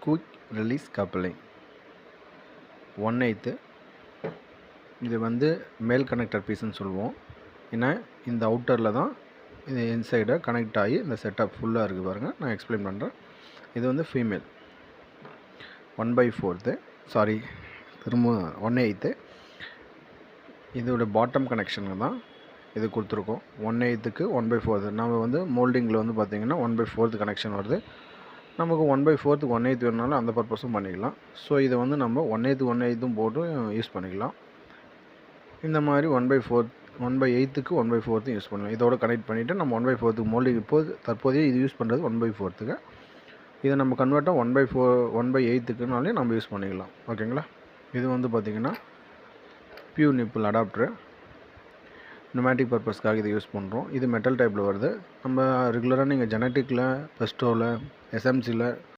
Quick release coupling 1/8. இது வந்து மேல் கனெக்டர் பீஸ்ன்னு சொல்லுவோம். ஏன்னா இந்த அவுட்டரில் தான் இது இன்சைடை கனெக்ட் ஆகி இந்த செட்டப் ஃபுல்லாக இருக்குது பாருங்கள். நான் எக்ஸ்பிளைன் பண்ணுறேன். இது வந்து ஃபீமேல் 1/4, சாரி திரும்ப 1/8. இதோட பாட்டம் கனெக்ஷனுக்கு தான் இது கொடுத்துருக்கோம். 1/8க்கு 1/4. நம்ம வந்து மோல்டிங்கில் வந்து பார்த்திங்கன்னா 1/4 கனெக்ஷன் வருது. நமக்கு 1/4 1/8 வேணுனாலும் அந்த பர்பஸும் பண்ணிக்கலாம். ஸோ இதை வந்து நம்ம 1/8 போட்டு யூஸ் பண்ணிக்கலாம். இந்த மாதிரி 1/8க்கு 1/4 யூஸ் பண்ணலாம். இதோட கனெக்ட் பண்ணிவிட்டு நம்ம 1/4 மோல்டிங் தற்போதைய இது யூஸ் பண்ணுறது 1/4. இதை நம்ம கன்வெர்ட்டாக 1/8க்குனாலே நம்ம யூஸ் பண்ணிக்கலாம். ஓகேங்களா. இது வந்து பார்த்திங்கன்னா பியூ நிப்பிள் அடாப்டரு, நியூமேட்டிக் பர்பஸ்க்காக இதை யூஸ் பண்ணுறோம். இது மெட்டல் டைப்பில் வருது. நம்ம ரெகுலராக நீங்கள் ஜெனட்டிக்கில், பெஸ்டோவில், எஸ்எம்சியில்